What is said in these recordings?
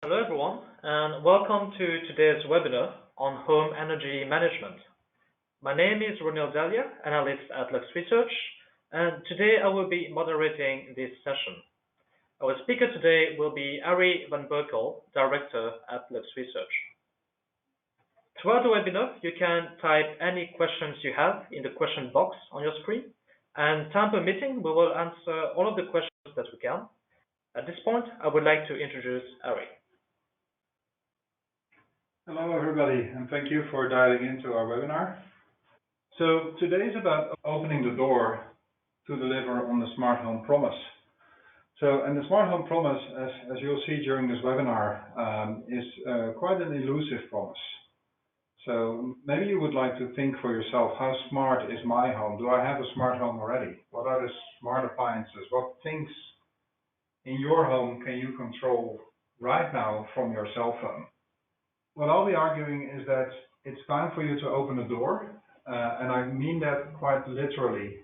Hello everyone, and welcome to today's webinar on home energy management. My name is Ronil Dalia, analyst at Lux Research, and today I will be moderating this session. Our speaker today will be Ari van Berkel, director at Lux Research. Throughout the webinar, you can type any questions you have in the question box on your screen, and time permitting, we will answer all of the questions that we can. At this point, I would like to introduce Ari. Hello everybody, and thank you for dialing into our webinar. So today is about opening the door to deliver on the smart home promise. And the smart home promise, as you'll see during this webinar, is quite an elusive promise. So maybe you would like to think for yourself, how smart is my home? Do I have a smart home already? What are the smart appliances? What things in your home can you control right now from your cell phone? What I'll be arguing is that it's time for you to open a door, and I mean that quite literally.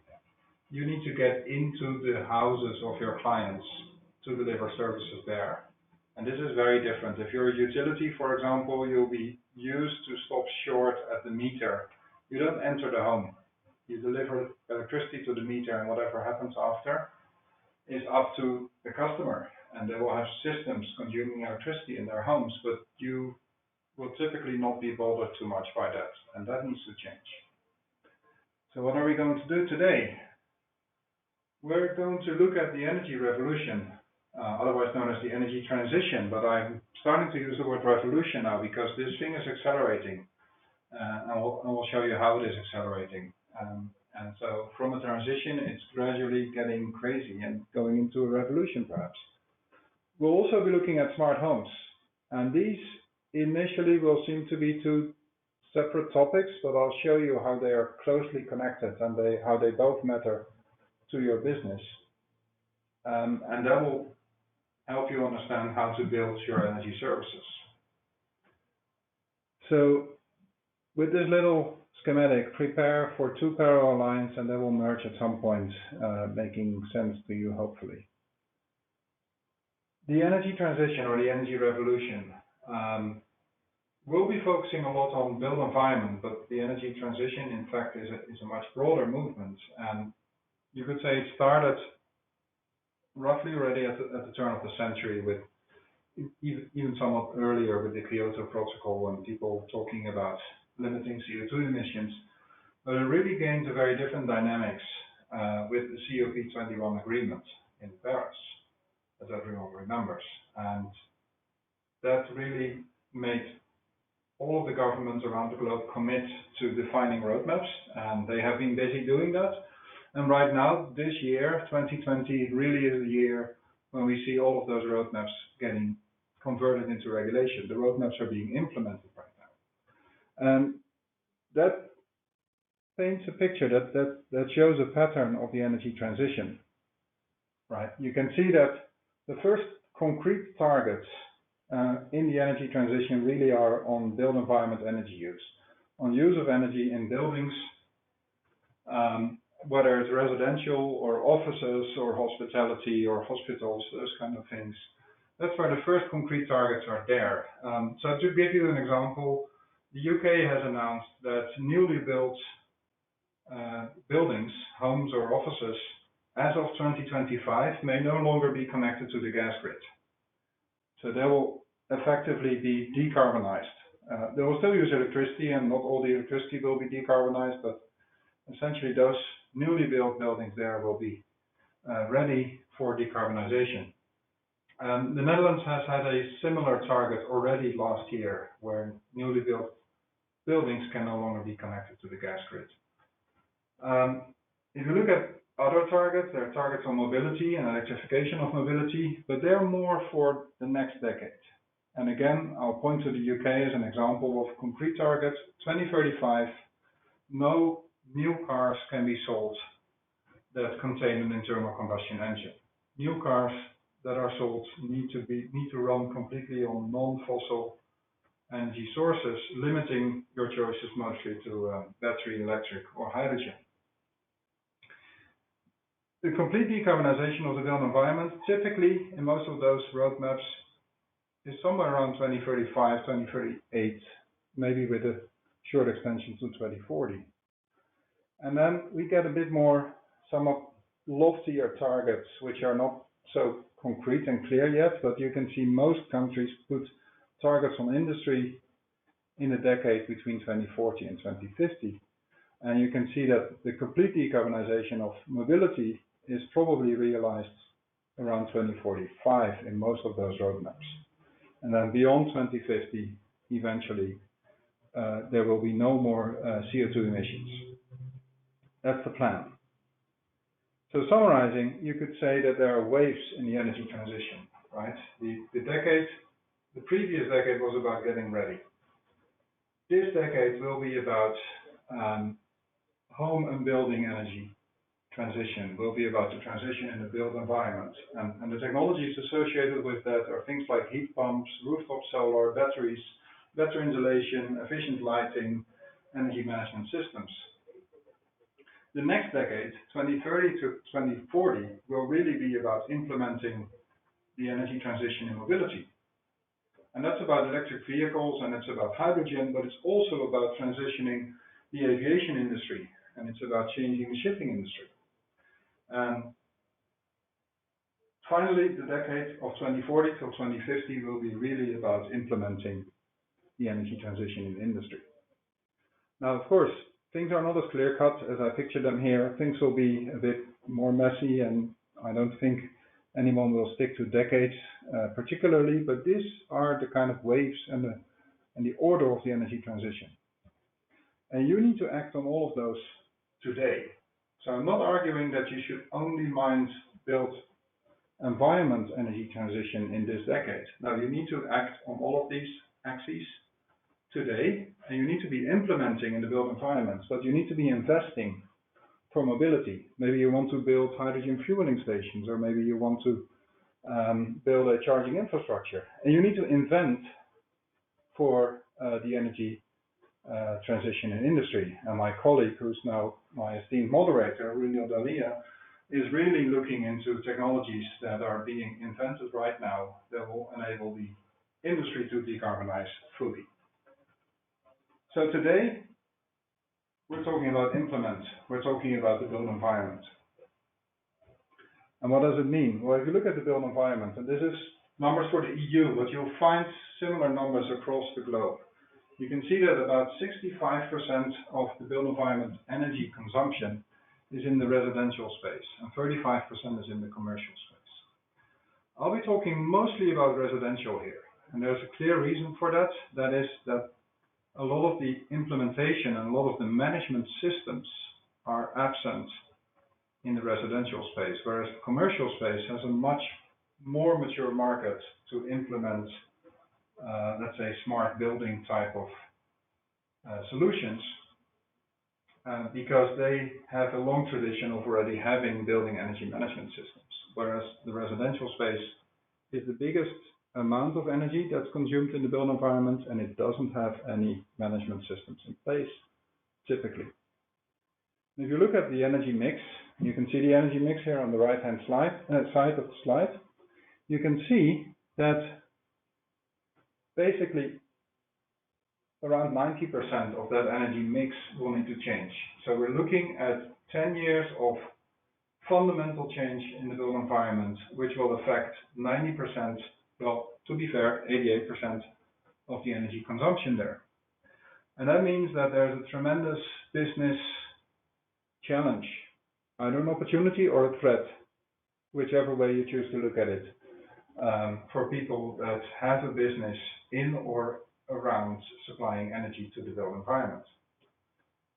You need to get into the houses of your clients to deliver services there. And this is very different. If you're a utility, for example, you'll be used to stop short at the meter. You don't enter the home. You deliver electricity to the meter, and whatever happens after is up to the customer. And they will have systems consuming electricity in their homes, but you will typically not be bothered too much by that, and that needs to change. So what are we going to do today? We're going to look at the energy revolution, otherwise known as the energy transition, but I'm starting to use the word revolution now because this thing is accelerating, and we'll show you how it is accelerating. And so from a transition, it's gradually getting crazy and going into a revolution perhaps. We'll also be looking at smart homes, and these initially will seem to be two separate topics, but I'll show you how they are closely connected and how they both matter to your business. And that will help you understand how to build your energy services. So with this little schematic, prepare for two parallel lines and they will merge at some point, making sense to you hopefully. The energy transition or the energy revolution. We'll be focusing a lot on built environment, but the energy transition, in fact, is a much broader movement. And you could say it started roughly already at the turn of the century, with even somewhat earlier with the Kyoto Protocol and people talking about limiting CO2 emissions. But it really gained a very different dynamics with the COP21 agreement in Paris, as everyone remembers. And that really made all of the governments around the globe commit to defining roadmaps, and they have been busy doing that. And right now, this year, 2020, really is the year when we see all of those roadmaps getting converted into regulation. The roadmaps are being implemented right now. And that paints a picture that shows a pattern of the energy transition. Right? You can see that the first concrete targets in the energy transition really are on built environment energy use, on use of energy in buildings, whether it's residential or offices or hospitality or hospitals, those kind of things. That's where the first concrete targets are there. So to give you an example, the UK has announced that newly built buildings, homes or offices, as of 2025 may no longer be connected to the gas grid. So they will effectively be decarbonized. They will still use electricity, and not all the electricity will be decarbonized, but essentially those newly built buildings there will be ready for decarbonization. The Netherlands has had a similar target already last year, where newly built buildings can no longer be connected to the gas grid. If you look at other targets, there are targets on mobility and electrification of mobility, but they're more for the next decade. And again, I'll point to the UK as an example of concrete targets. 2035, no new cars can be sold that contain an internal combustion engine. New cars that are sold need to run completely on non-fossil energy sources, limiting your choices mostly to battery, electric, or hydrogen. The complete decarbonization of the built environment, typically in most of those roadmaps, is somewhere around 2035, 2038, maybe with a short extension to 2040. And then we get a bit more, somewhat loftier targets, which are not so concrete and clear yet, but you can see most countries put targets on industry in a decade between 2040 and 2050. And you can see that the complete decarbonization of mobility is probably realized around 2045 in most of those roadmaps. And then beyond 2050, eventually, there will be no more CO2 emissions. That's the plan. So summarizing, you could say that there are waves in the energy transition, right? The previous decade was about getting ready. This decade will be about home and building energy transition, will be about the transition in the built environment. And the technologies associated with that are things like heat pumps, rooftop solar, batteries, better insulation, efficient lighting, energy management systems. The next decade, 2030 to 2040, will really be about implementing the energy transition in mobility. And that's about electric vehicles and it's about hydrogen, but it's also about transitioning the aviation industry and it's about changing the shipping industry. And finally, the decade of 2040 till 2050 will be really about implementing the energy transition in industry. Now, of course, things are not as clear-cut as I picture them here. Things will be a bit more messy, and I don't think anyone will stick to decades particularly, but these are the kind of waves and the order of the energy transition. And you need to act on all of those today. So I'm not arguing that you should only mind build environment energy transition in this decade. Now, you need to act on all of these axes today, and you need to be implementing in the built environments, but you need to be investing for mobility. Maybe you want to build hydrogen fueling stations, or maybe you want to build a charging infrastructure. And you need to invent for the energy transition in industry. And my colleague, who's now my esteemed moderator, Runil Dalia, is really looking into technologies that are being invented right now that will enable the industry to decarbonize fully. So today, we're talking about implement. We're talking about the built environment. And what does it mean? Well, if you look at the built environment, and this is numbers for the EU, but you'll find similar numbers across the globe. You can see that about 65% of the built environment energy consumption is in the residential space, and 35% is in the commercial space. I'll be talking mostly about residential here, and there's a clear reason for that. That is that a lot of the implementation and a lot of the management systems are absent in the residential space, whereas the commercial space has a much more mature market to implement, let's say, smart building type of solutions, because they have a long tradition of already having building energy management systems, whereas the residential space is the biggest amount of energy that's consumed in the built environment, and it doesn't have any management systems in place, typically. If you look at the energy mix, you can see the energy mix here on the right-hand side of the slide. You can see that basically around 90% of that energy mix will need to change. So we're looking at 10 years of fundamental change in the built environment, which will affect 90%, well, to be fair, 88% of the energy consumption there. And that means that there's a tremendous business challenge, either an opportunity or a threat, whichever way you choose to look at it, for people that have a business in or around supplying energy to the built environment.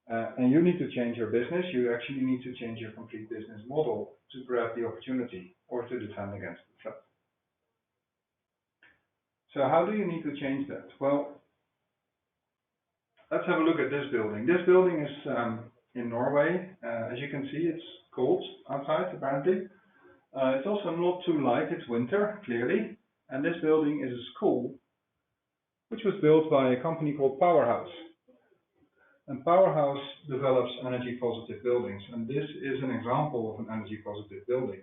And you need to change your business. You actually need to change your complete business model to grab the opportunity or to defend against the threat. So how do you need to change that? Well, let's have a look at this building. This building is in Norway. As you can see, it's cold outside, apparently. It's also not too light. It's winter, clearly. And this building is a school, which was built by a company called Powerhouse. And Powerhouse develops energy positive buildings. And this is an example of an energy positive building.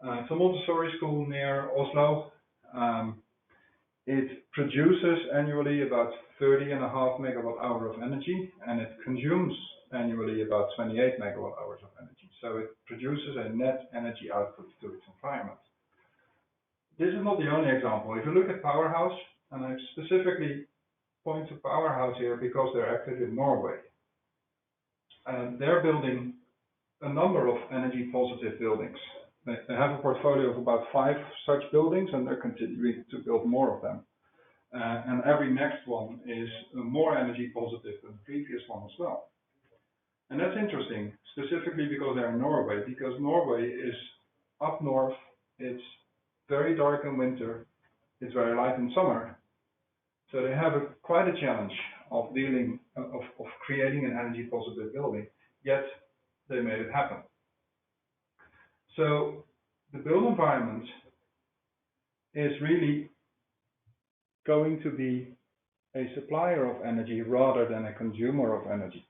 It's a Montessori school near Oslo. It produces annually about 30.5 megawatt hour of energy, and it consumes annually about 28 megawatt hours of energy. So it produces a net energy output to its environment. This is not the only example. If you look at Powerhouse, and I specifically point to Powerhouse here because they're active in Norway, and they're building a number of energy positive buildings. They have a portfolio of about 5 such buildings, and they're continuing to build more of them. And every next one is more energy positive than the previous one as well. And that's interesting, specifically because they're in Norway, because Norway is up north, it's very dark in winter, it's very light in summer. So they have quite a challenge of creating an energy positive building, yet they made it happen. So the built environment is really going to be a supplier of energy rather than a consumer of energy.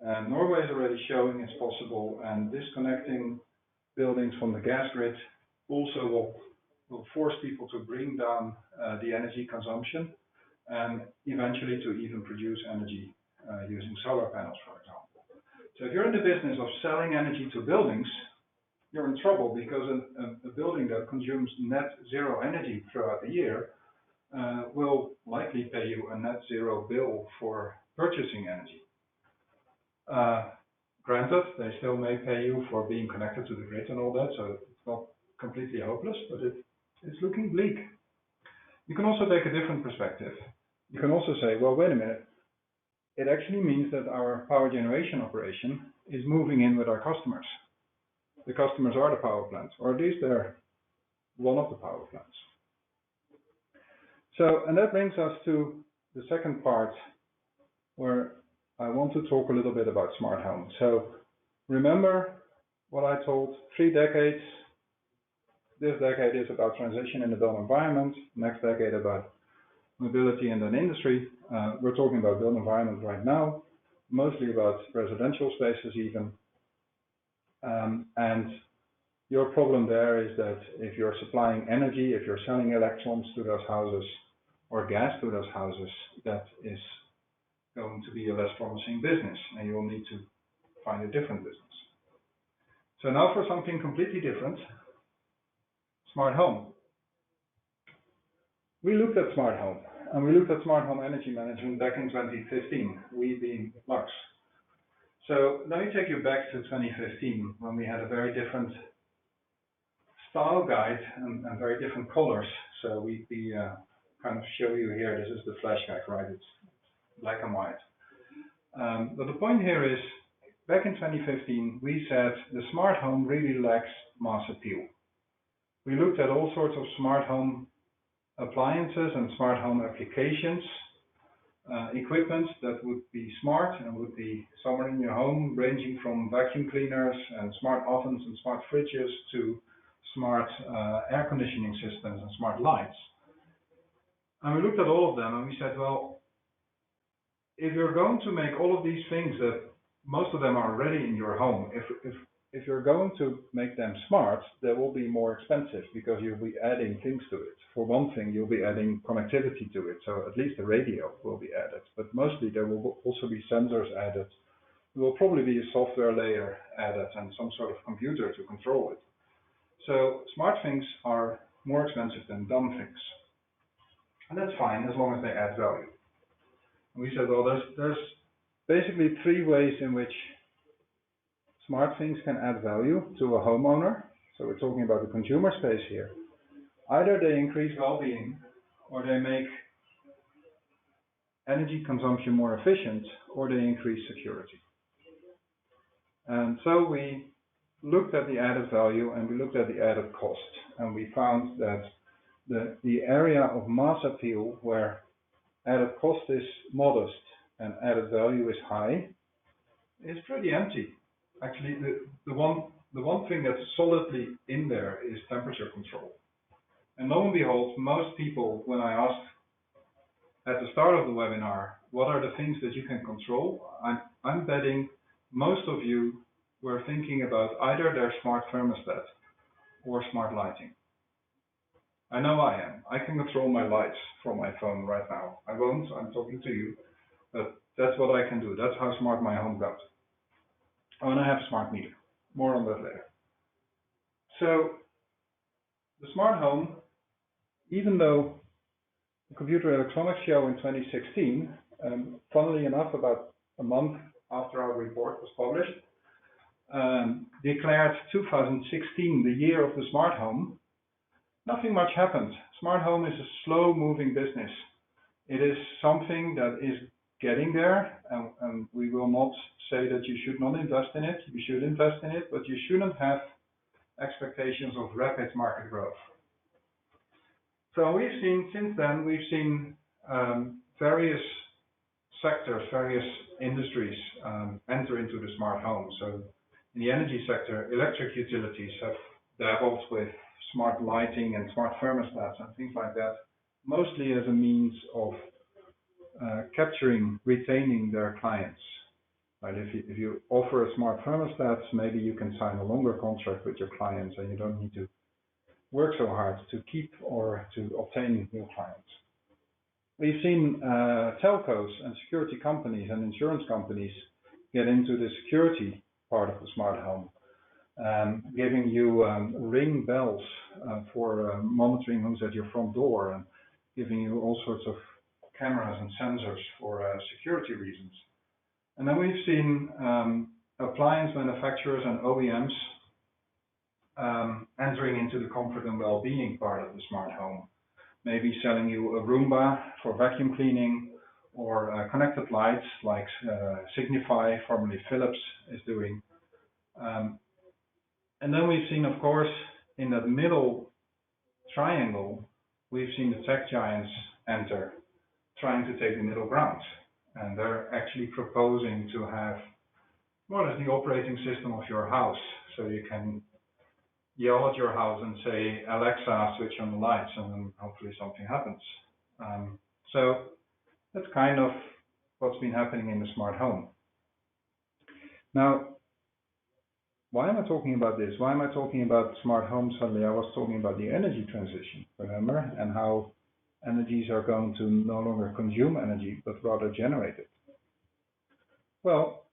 And Norway is already showing it's possible, and disconnecting buildings from the gas grid also will force people to bring down the energy consumption and eventually to even produce energy using solar panels, for example. So if you're in the business of selling energy to buildings, you're in trouble because a building that consumes net zero energy throughout the year will likely pay you a net zero bill for purchasing energy. Granted, they still may pay you for being connected to the grid and all that, so it's not completely hopeless, but it's looking bleak. You can also take a different perspective. You can also say, well, wait a minute. It actually means that our power generation operation is moving in with our customers. The customers are the power plants, or at least they're one of the power plants. So, and that brings us to the second part where I want to talk a little bit about smart home. So remember what I told, 3 decades. This decade is about transition in the built environment, next decade about mobility and then industry. We're talking about built environment right now, mostly about residential spaces even. And your problem there is that if you're supplying energy, if you're selling electrons to those houses or gas to those houses, that is going to be a less promising business, and you'll need to find a different business. So now for something completely different, smart home. We looked at smart home, and we looked at smart home energy management back in 2015, we being Lux. So let me take you back to 2015, when we had a very different style guide and very different colors. So we kind of show you here, this is the flash guide, right? It's black and white. But the point here is, back in 2015, we said the smart home really lacks mass appeal. We looked at all sorts of smart home appliances and smart home applications, equipment that would be smart and would be somewhere in your home, ranging from vacuum cleaners and smart ovens and smart fridges to smart air conditioning systems and smart lights. And we looked at all of them and we said, well, if you're going to make all of these things that most of them are already in your home, if you're going to make them smart, they will be more expensive because you'll be adding things to it. For one thing, you'll be adding connectivity to it, so at least the radio will be added, but mostly there will also be sensors added. There will probably be a software layer added and some sort of computer to control it. So smart things are more expensive than dumb things. And that's fine as long as they add value. And we said, well, there's basically 3 ways in which smart things can add value to a homeowner. So we're talking about the consumer space here. Either they increase well-being, or they make energy consumption more efficient, or they increase security. And so we looked at the added value and we looked at the added cost. And we found that the area of mass appeal where added cost is modest and added value is high is pretty empty. Actually, the one thing that's solidly in there is temperature control. And lo and behold, most people, when I asked at the start of the webinar, what are the things that you can control? I'm betting most of you were thinking about either their smart thermostat or smart lighting. I know I am. I can control my lights from my phone right now. I won't, I'm talking to you, but that's what I can do. That's how smart my home got. Oh, and I have a smart meter. More on that later. So the smart home, even though the Computer Electronics Show in 2016, funnily enough, about a month after our report was published, declared 2016 the year of the smart home, nothing much happened. Smart home is a slow-moving business. It is something that is getting there, and we will not say that you should not invest in it. You should invest in it, but you shouldn't have expectations of rapid market growth. So we've seen, since then, we've seen various sectors, various industries enter into the smart home. So in the energy sector, electric utilities have dabbled with smart lighting and smart thermostats and things like that, mostly as a means of capturing, retaining their clients. Right? If you offer a smart thermostat, maybe you can sign a longer contract with your clients and you don't need to work so hard to keep or to obtain new clients. We've seen telcos and security companies and insurance companies get into the security part of the smart home, giving you ring bells for monitoring who's at your front door and giving you all sorts of cameras and sensors for security reasons. And then we've seen appliance manufacturers and OEMs entering into the comfort and well-being part of the smart home. Maybe selling you a Roomba for vacuum cleaning, or connected lights like Signify, formerly Philips, is doing. And then we've seen, of course, in that middle triangle, we've seen the tech giants enter, trying to take the middle ground. And they're actually proposing to have more or less the operating system of your house. So you can yell at your house and say, Alexa, switch on the lights, and then hopefully something happens. So that's kind of what's been happening in the smart home. Now, why am I talking about this? Why am I talking about smart home suddenly? I was talking about the energy transition, remember, and how energies are going to no longer consume energy, but rather generate it. Well,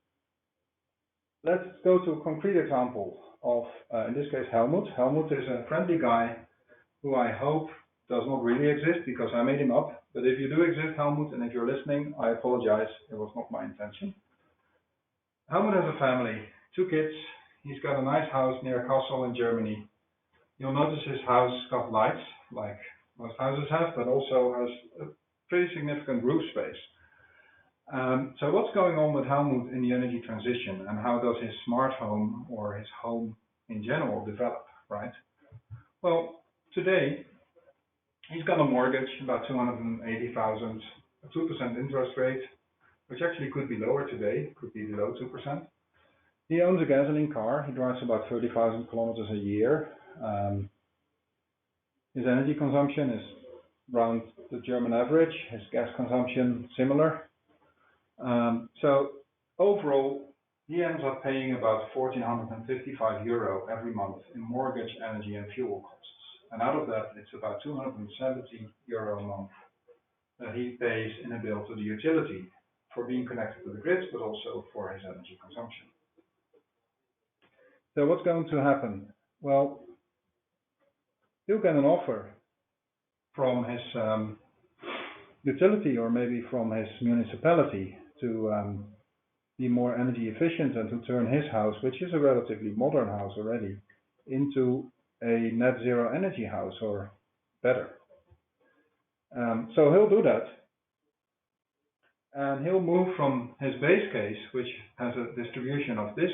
let's go to a concrete example of, in this case, Helmut. Helmut is a friendly guy who I hope does not really exist because I made him up. But if you do exist, Helmut, and if you're listening, I apologize. It was not my intention. Helmut has a family, 2 kids. He's got a nice house near Kassel in Germany. You'll notice his house got lights, like most houses have, but also has a pretty significant roof space. So what's going on with Helmut in the energy transition, and how does his smart home or his home in general develop, right? Well, today he's got a mortgage, about 280,000, a 2% interest rate, which actually could be lower today, could be below 2%. He owns a gasoline car. He drives about 30,000 kilometers a year. His energy consumption is around the German average. His gas consumption similar. So overall, he ends up paying about 1,455 euro every month in mortgage, energy, and fuel costs. And out of that, it's about 270 euro a month that he pays in a bill to the utility for being connected to the grid, but also for his energy consumption. So what's going to happen? Well, he'll get an offer from his utility or maybe from his municipality to be more energy efficient and to turn his house, which is a relatively modern house already, into a net zero energy house or better. So he'll do that. And he'll move from his base case, which has a distribution of this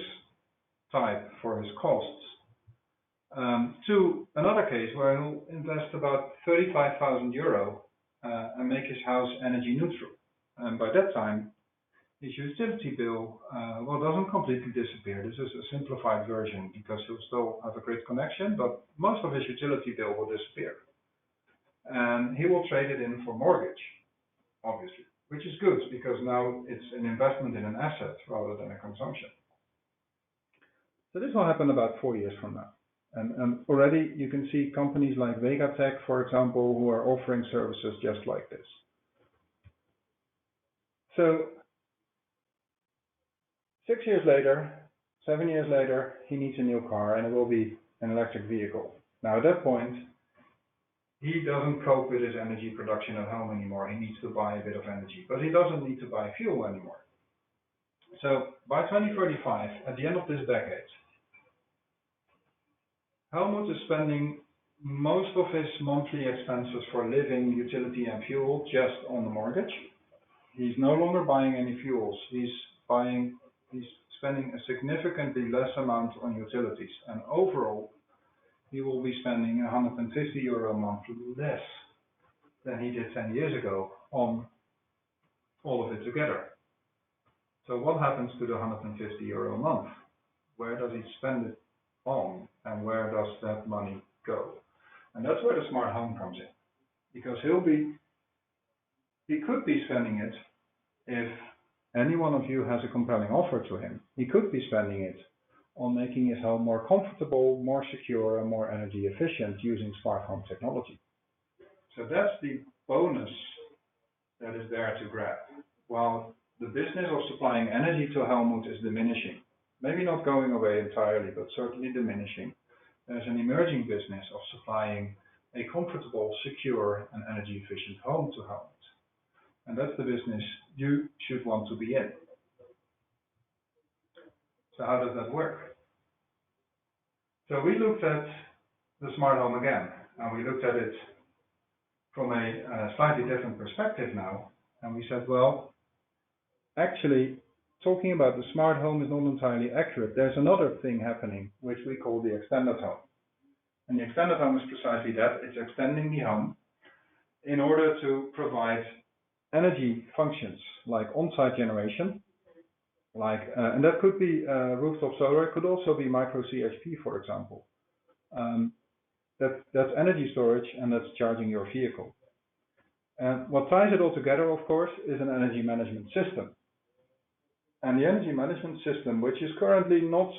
type for his costs, to another case where he'll invest about 35,000 euro and make his house energy neutral. And by that time, his utility bill doesn't completely disappear. This is a simplified version because he'll still have a grid connection, but most of his utility bill will disappear. And he will trade it in for mortgage, obviously, which is good because now it's an investment in an asset rather than a consumption. So this will happen about 4 years from now. And already you can see companies like Vegatech, for example, who are offering services just like this. So 6 years later, 7 years later, he needs a new car and it will be an electric vehicle. Now at that point, he doesn't cope with his energy production at home anymore. He needs to buy a bit of energy, but he doesn't need to buy fuel anymore. So by 2035, at the end of this decade, Helmut is spending most of his monthly expenses for living, utility and fuel just on the mortgage. He's no longer buying any fuels. He's spending a significantly less amount on utilities, and overall, he will be spending 150 euro a month less than he did 10 years ago on all of it together. So what happens to the 150 euro a month? Where does he spend it on, and where does that money go? And that's where the smart home comes in, because he could be spending it if any one of you has a compelling offer to him. He could be spending it on making his home more comfortable, more secure, and more energy efficient using smart home technology. So that's the bonus that is there to grab. While the business of supplying energy to Helmut is diminishing, maybe not going away entirely, but certainly diminishing, there's an emerging business of supplying a comfortable, secure, and energy efficient home to Helmut. And that's the business you should want to be in. So how does that work? So we looked at the smart home again, and we looked at it from a slightly different perspective now. And we said, well, actually, talking about the smart home is not entirely accurate. There's another thing happening, which we call the extended home. And the extended home is precisely that. It's extending the home in order to provide energy functions like on-site generation, and that could be rooftop solar. It could also be micro CHP, for example. That's energy storage, and that's charging your vehicle. And what ties it all together, of course, is an energy management system. And the energy management system, which is currently not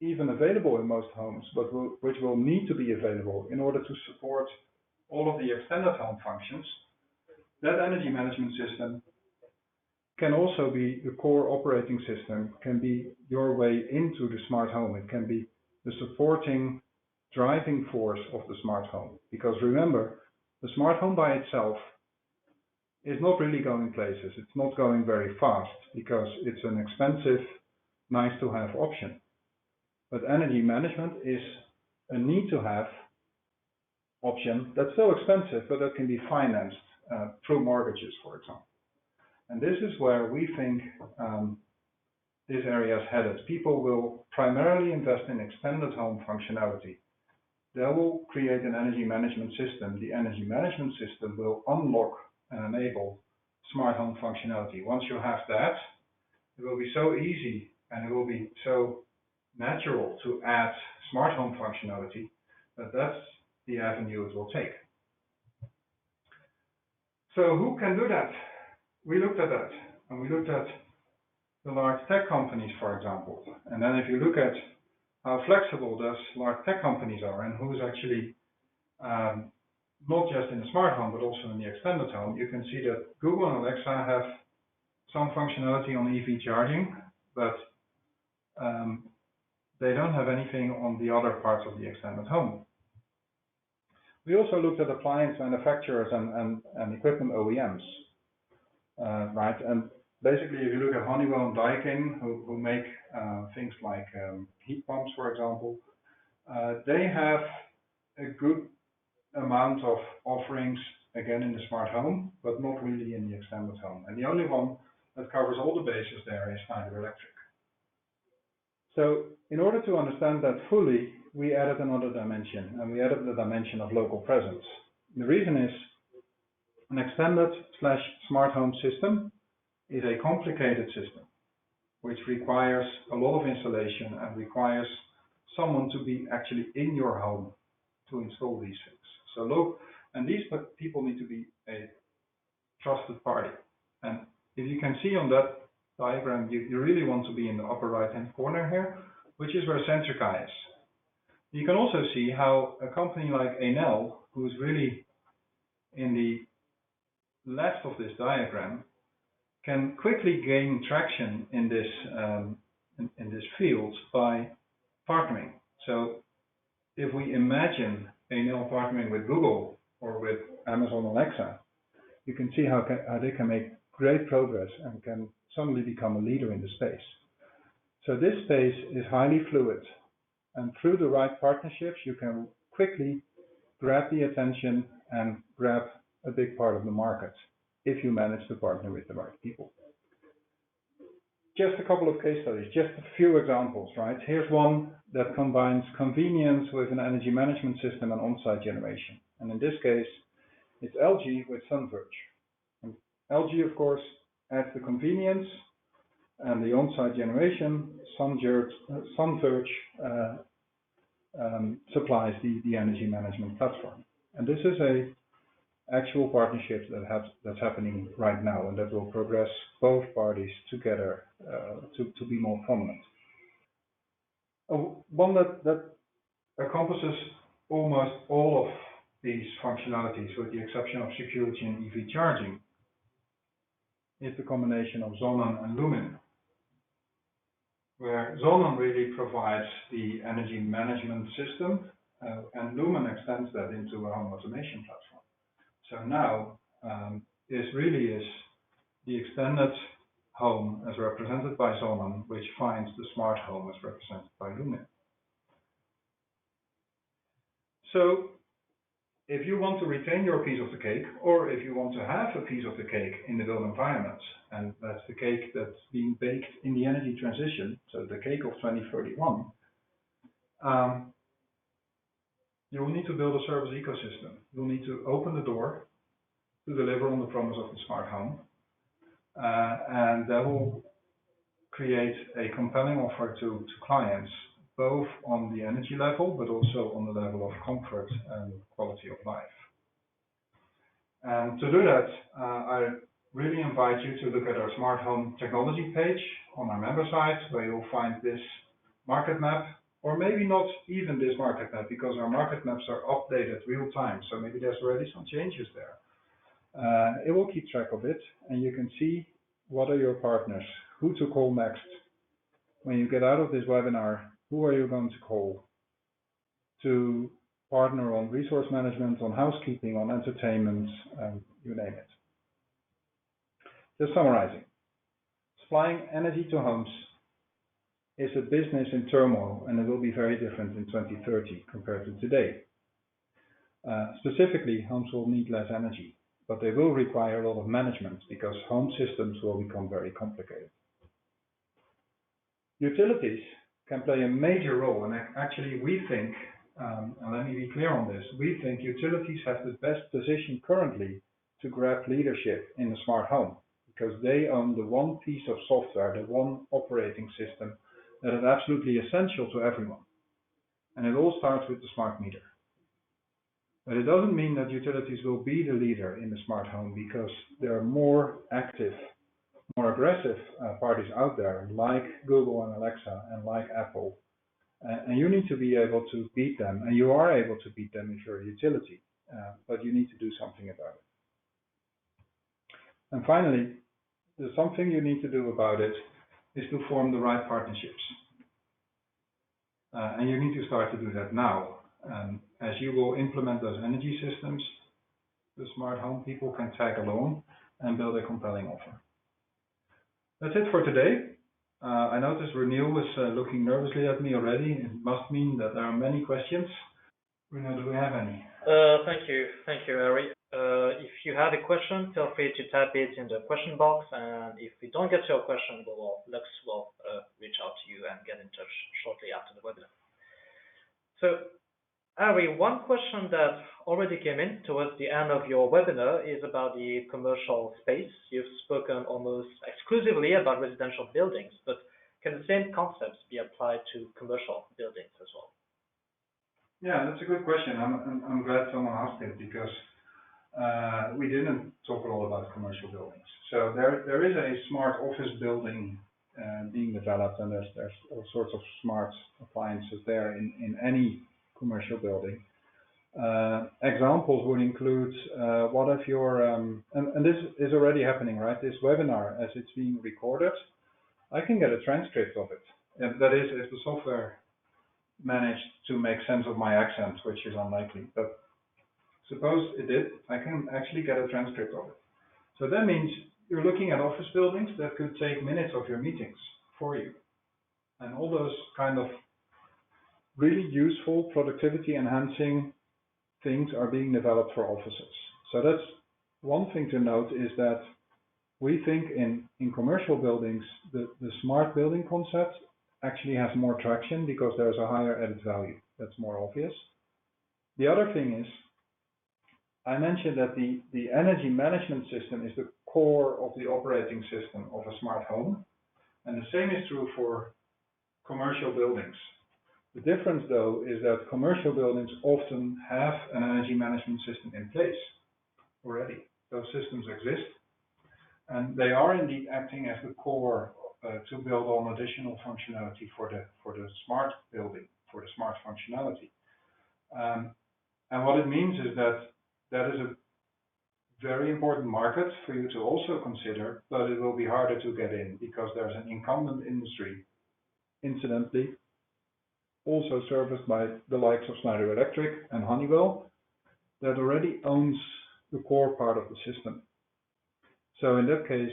even available in most homes, but which will need to be available in order to support all of the extended home functions, that energy management system can also be the core operating system, can be your way into the smart home. It can be the supporting driving force of the smart home. Because remember, the smart home by itself is not really going places. It's not going very fast because it's an expensive, nice to have option. But energy management is a need to have option that's so expensive, but that can be financed through mortgages, for example. And this is where we think this area is headed. People will primarily invest in extended home functionality. They will create an energy management system. The energy management system will unlock and enable smart home functionality. Once you have that, it will be so easy and it will be so natural to add smart home functionality that that's the avenue it will take. So who can do that? We looked at that, and we looked at the large tech companies, for example. And then if you look at how flexible those large tech companies are and who's actually not just in the smart home, but also in the extended home, you can see that Google and Alexa have some functionality on EV charging, but they don't have anything on the other parts of the extended home. We also looked at appliance manufacturers and equipment OEMs, right? And basically, if you look at Honeywell and Daikin, who make things like heat pumps, for example, they have a good amount of offerings, again, in the smart home, but not really in the extended home. And the only one that covers all the bases there is Schneider Electric. So in order to understand that fully, we added another dimension, and we added the dimension of local presence. The reason is an extended/smart home system is a complicated system, which requires a lot of installation and requires someone to be actually in your home to install these things. So look, and these people need to be a trusted party. And if you can see on that diagram, you really want to be in the upper right-hand corner here, which is where Centrica is. You can also see how a company like Enel, who's really in the left of this diagram, can quickly gain traction in this field by partnering. So if we imagine Enel partnering with Google or with Amazon Alexa, you can see how they can make great progress and can suddenly become a leader in the space. So this space is highly fluid, and through the right partnerships, you can quickly grab the attention and grab a big part of the market if you manage to partner with the right people. Just a couple of case studies, just a few examples, right? Here's one that combines convenience with an energy management system and on-site generation. And in this case, it's LG with SunVerge. And LG, of course, adds the convenience and the on-site generation. SunVerge supplies the energy management platform. And this is a actual partnership that's happening right now, and that will progress both parties together to be more prominent. One that encompasses almost all of these functionalities, with the exception of security and EV charging, is the combination of Sonnen and Lumin, where Sonnen really provides the energy management system, and Lumin extends that into a home automation platform. So now this really is the extended home as represented by Sonnen, which finds the smart home as represented by Lumin. So if you want to retain your piece of the cake, or if you want to have a piece of the cake in the built environment, and that's the cake that's being baked in the energy transition, so the cake of 2031, you will need to build a service ecosystem. You'll need to open the door to deliver on the promise of the smart home, and that will create a compelling offer to clients, both on the energy level, but also on the level of comfort and quality of life. And to do that, I really invite you to look at our smart home technology page on our member site, where you'll find this market map, or maybe not even this market map, because our market maps are updated real time, so maybe there's already some changes there. It will keep track of it, and you can see what are your partners, who to call next. When you get out of this webinar, who are you going to call to partner on resource management, on housekeeping, on entertainment, you name it. Just summarizing, supplying energy to homes is a business in turmoil, and it will be very different in 2030 compared to today. Specifically, homes will need less energy, but they will require a lot of management because home systems will become very complicated. Utilities can play a major role, and actually we think, and let me be clear on this, we think utilities have the best position currently to grab leadership in the smart home, because they own the one piece of software, the one operating system that is absolutely essential to everyone. And it all starts with the smart meter. But it doesn't mean that utilities will be the leader in the smart home, because there are more active, more aggressive parties out there, like Google and Alexa and like Apple. And you need to be able to beat them, and you are able to beat them if you're a utility, but you need to do something about it. And finally, the something you need to do about it is to form the right partnerships. And you need to start to do that now. As you will implement those energy systems, the smart home people can tag along and build a compelling offer. That's it for today. I noticed Renil was looking nervously at me already. It must mean that there are many questions. Renil, do we have any? Thank you, Harry. If you have a question, feel free to type it in the question box, and if we don't get your question, Lux will reach out to you and get in touch shortly after the webinar. So, Harry, one question that already came in towards the end of your webinar is about the commercial space. You've spoken almost exclusively about residential buildings, but can the same concepts be applied to commercial buildings as well? Yeah, that's a good question. I'm glad someone asked it, because we didn't talk a lot about commercial buildings. So there is a smart office building being developed, and there's all sorts of smart appliances there in any commercial building. Examples would include what if your and this is already happening, right? This webinar, as it's being recorded, I can get a transcript of it. And that is, if the software managed to make sense of my accent, which is unlikely. But suppose it did, I can actually get a transcript of it. So that means you're looking at office buildings that could take minutes of your meetings for you. And all those kind of really useful productivity enhancing things are being developed for offices. So that's one thing to note, is that we think in commercial buildings, the smart building concept actually has more traction because there's a higher added value. That's more obvious. The other thing is, I mentioned that the energy management system is the core of the operating system of a smart home. And the same is true for commercial buildings. The difference, though, is that commercial buildings often have an energy management system in place already. Those systems exist, and they are indeed acting as the core to build on additional functionality for the smart building, for the smart functionality. And what it means is that that is a very important market for you to also consider, but it will be harder to get in because there's an incumbent industry, incidentally, also serviced by the likes of Schneider Electric and Honeywell, that already owns the core part of the system. So in that case,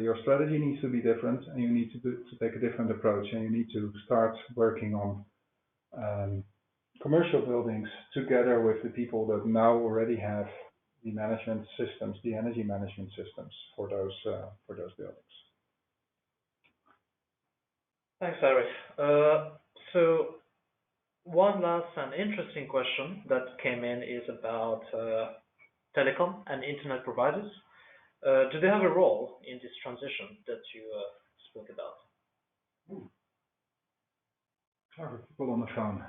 your strategy needs to be different, and you need to take a different approach, and you need to start working on commercial buildings together with the people that now already have the management systems, the energy management systems for those buildings. Thanks, Eric. So one last and interesting question that came in is about telecom and internet providers. Do they have a role in this transition that you spoke about? Clever people on the phone.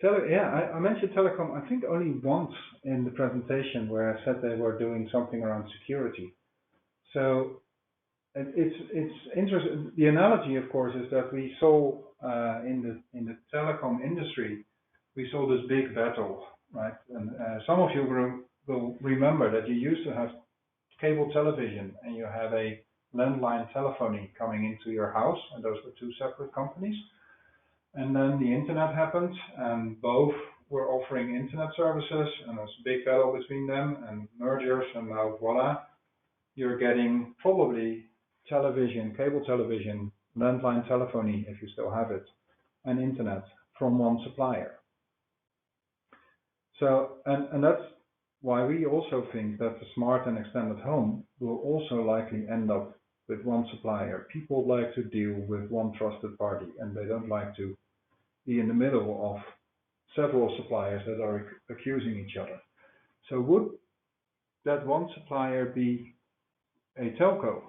I mentioned telecom, I think only once in the presentation, where I said they were doing something around security. So it's interesting. The analogy, of course, is that we saw in the telecom industry, we saw this big battle, right? And some of you will remember that you used to have cable television and you had a landline telephony coming into your house, and those were two separate companies. And then the internet happened, and both were offering internet services, and there's a big battle between them and mergers, and now voila, you're getting probably television, cable television, landline telephony, if you still have it, and internet from one supplier. So, and that's why we also think that the smart and extended home will also likely end up with one supplier. People like to deal with one trusted party, and they don't like to be in the middle of several suppliers that are accusing each other. So would that one supplier be a telco?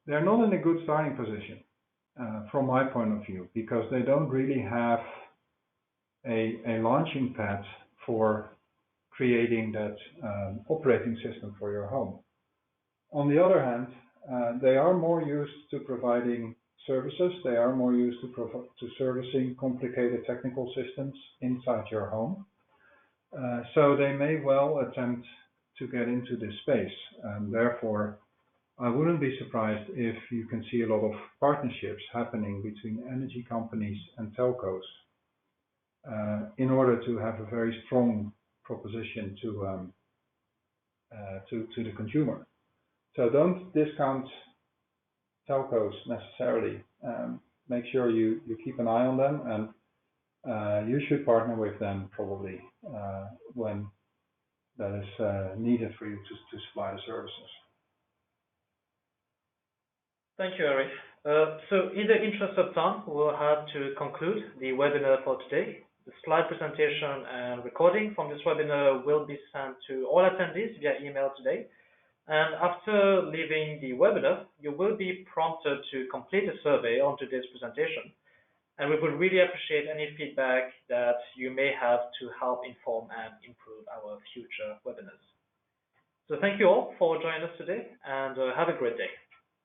They're not in a good starting position from my point of view, because they don't really have a launching pad for creating that operating system for your home. On the other hand, they are more used to providing services. They are more used to servicing complicated technical systems inside your home. So they may well attempt to get into this space. And therefore, I wouldn't be surprised if you can see a lot of partnerships happening between energy companies and telcos in order to have a very strong proposition to the consumer. So don't discount telcos necessarily. Make sure you keep an eye on them, and you should partner with them probably when that is needed for you to supply the services. Thank you, Eric. So in the interest of time, we'll have to conclude the webinar for today. The slide presentation and recording from this webinar will be sent to all attendees via email today. And after leaving the webinar, you will be prompted to complete a survey on today's presentation. And we would really appreciate any feedback that you may have to help inform and improve our future webinars. So thank you all for joining us today, and have a great day.